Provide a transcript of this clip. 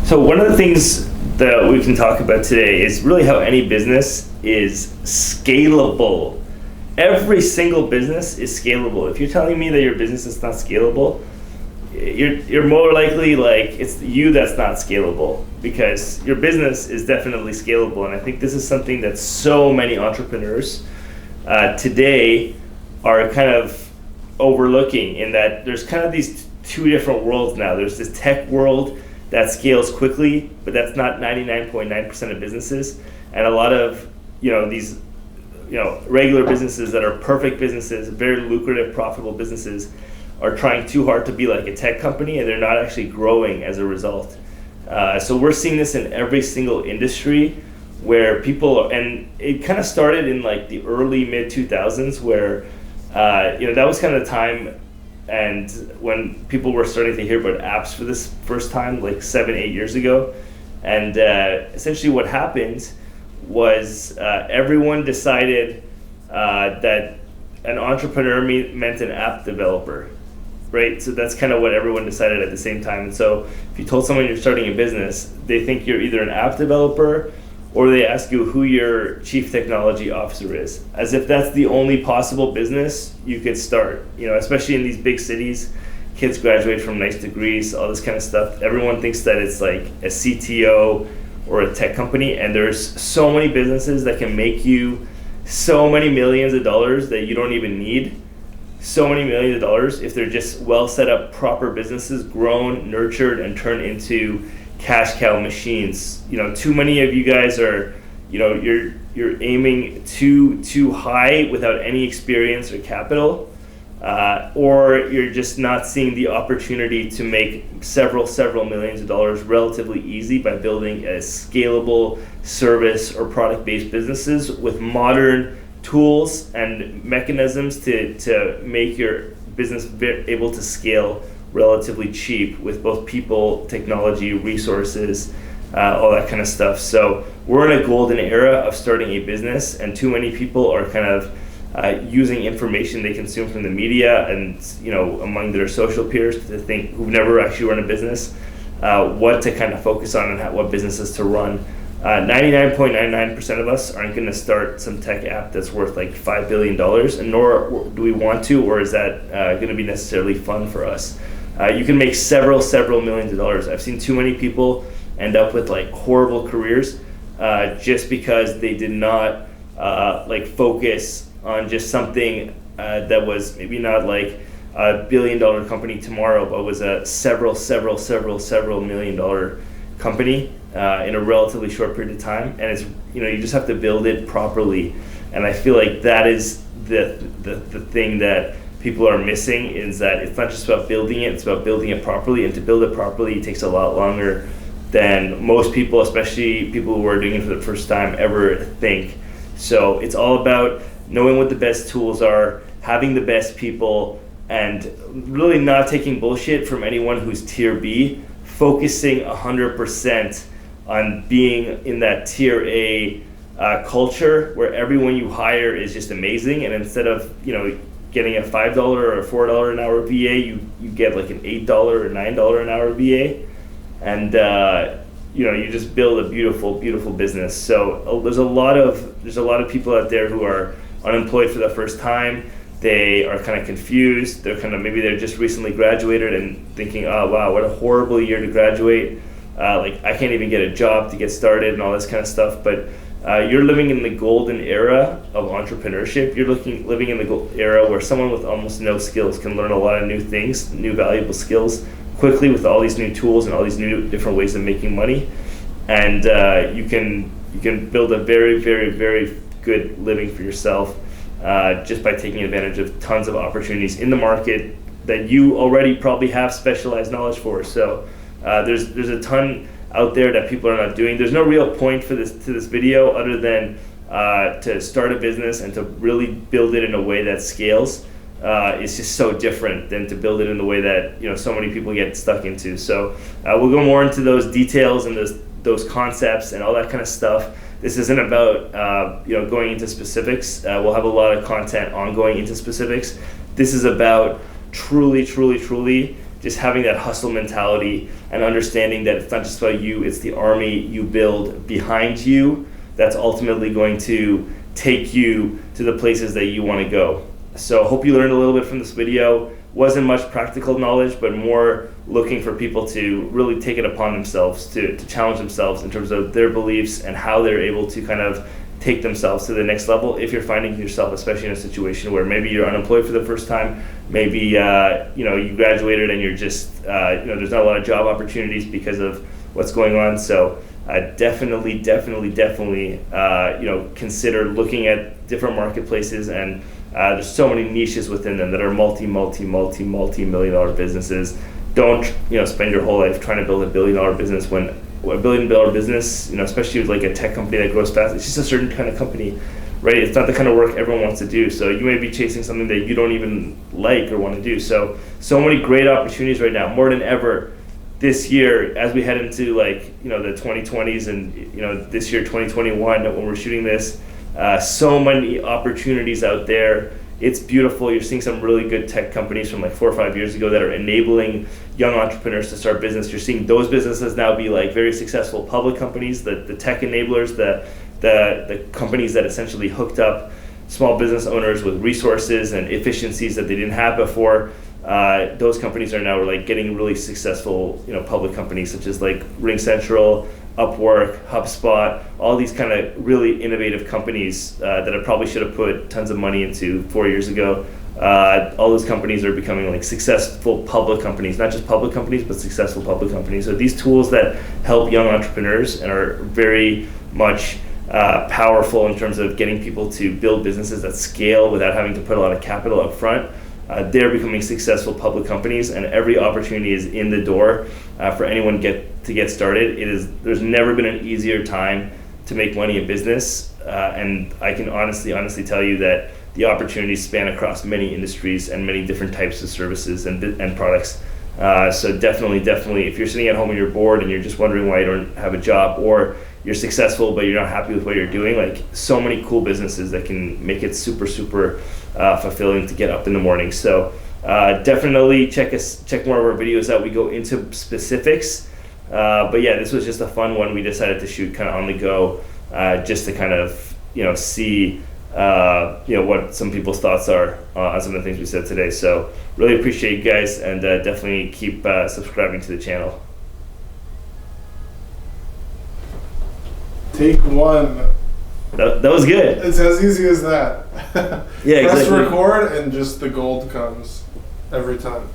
So one of the things that we can talk about today is really how any business is scalable. Every single business is scalable. If you're telling me that your business is not scalable, you're more likely like it's you that's not scalable, because your business is definitely scalable. And I think this is something that so many entrepreneurs today are kind of overlooking, in that there's kind of these two different worlds now. There's this tech world that scales quickly, but that's not 99.9% of businesses. And a lot of these regular businesses that are perfect businesses, very lucrative, profitable businesses, are trying too hard to be like a tech company, and they're not actually growing as a result. So we're seeing this in every single industry where people, and it kind of started in like the early mid 2000s, where that was kind of the time, and when people were starting to hear about apps for this first time, like 7-8 years ago. And essentially what happened was everyone decided that an entrepreneur meant an app developer, right? So that's kind of what everyone decided at the same time. And so if you told someone you're starting a business, they think you're either an app developer, or they ask you who your chief technology officer is, as if that's the only possible business you could start. Especially in these big cities, kids graduate from nice degrees, all this kind of stuff. Everyone thinks that it's like a CTO or a tech company, and there's so many businesses that can make you so many millions of dollars that you don't even need so many millions of dollars if they're just well set up, proper businesses, grown, nurtured, and turned into cash cow machines. Too many of you guys are, you're aiming too high without any experience or capital, or you're just not seeing the opportunity to make several millions of dollars relatively easy by building a scalable service or product-based businesses with modern tools and mechanisms to make your business able to scale relatively cheap with both people, technology, resources, all that kind of stuff. So we're in a golden era of starting a business, and too many people are kind of using information they consume from the media and among their social peers to think, who've never actually run a business, what to kind of focus on and what businesses to run. 99.99% of us aren't going to start some tech app that's worth like $5 billion, and nor do we want to, or is that going to be necessarily fun for us. You can make several millions of dollars. I've seen too many people end up with like horrible careers just because they did not focus on just something that was maybe not like a $1 billion company tomorrow, but was a several $1 million company in a relatively short period of time. And it's you just have to build it properly. And I feel like that is the thing that people are missing, is that it's not just about building it, it's about building it properly. And to build it properly, it takes a lot longer than most people, especially people who are doing it for the first time, ever think. So it's all about knowing what the best tools are, having the best people, and really not taking bullshit from anyone who's tier B, focusing 100% on being in that tier A culture where everyone you hire is just amazing. And instead of getting a $5 or a $4 an hour VA, you get like an $8 or $9 an hour VA, and you just build a beautiful business. So there's a lot of people out there who are unemployed for the first time. They are kind of confused. Maybe they're just recently graduated and thinking, oh wow, what a horrible year to graduate. I can't even get a job to get started and all this kind of stuff. But you're living in the golden era of entrepreneurship. You're living in the era where someone with almost no skills can learn a lot of new things, new valuable skills quickly with all these new tools and all these new different ways of making money. And you can build a very good living for yourself just by taking advantage of tons of opportunities in the market that you already probably have specialized knowledge for. So there's a ton out there that people are not doing. There's no real point to this video other than to start a business and to really build it in a way that scales. It's just so different than to build it in the way that so many people get stuck into. So we'll go more into those details and those concepts and all that kind of stuff. This isn't about going into specifics. We'll have a lot of content on going into specifics. This is about truly just having that hustle mentality and understanding that it's not just about you, it's the army you build behind you that's ultimately going to take you to the places that you want to go. So hope you learned a little bit from this video. Wasn't much practical knowledge, but more looking for people to really take it upon themselves, to challenge themselves in terms of their beliefs and how they're able to kind of take themselves to the next level. If you're finding yourself, especially in a situation where maybe you're unemployed for the first time, maybe you graduated and you're just there's not a lot of job opportunities because of what's going on. So definitely consider looking at different marketplaces, and there's so many niches within them that are multi-million dollar businesses. Don't spend your whole life trying to build $1 billion business when $1 billion business, especially with like a tech company that grows fast, it's just a certain kind of company, right? It's not the kind of work everyone wants to do. So you may be chasing something that you don't even like or want to do. So many great opportunities right now, more than ever this year as we head into the 2020s and this year 2021 when we're shooting this. So many opportunities out there. It's beautiful. You're seeing some really good tech companies from like 4 or 5 years ago that are enabling young entrepreneurs to start business. You're seeing those businesses now be like very successful public companies, the tech enablers, the companies that essentially hooked up small business owners with resources and efficiencies that they didn't have before. Those companies are now like getting really successful, public companies such as like RingCentral, Upwork, HubSpot, all these kind of really innovative companies that I probably should have put tons of money into 4 years ago. All those companies are becoming like successful public companies, not just public companies, but successful public companies. So these tools that help young entrepreneurs and are very much powerful in terms of getting people to build businesses that scale without having to put a lot of capital up front. They're becoming successful public companies, and every opportunity is in the door for anyone to get started. There's never been an easier time to make money in business, and I can honestly tell you that the opportunities span across many industries and many different types of services and products. So definitely, if you're sitting at home and you're bored and you're just wondering why you don't have a job, or you're successful but you're not happy with what you're doing, like so many cool businesses that can make it super fulfilling to get up in the morning. So definitely check more of our videos out. We go into specifics, but yeah, this was just a fun one we decided to shoot kind of on the go, just to kind of see what some people's thoughts are on some of the things we said today. So really appreciate you guys, and definitely keep subscribing to the channel. Take one. That was good. It's as easy as that. Yeah, Press exactly. record and just the gold comes every time.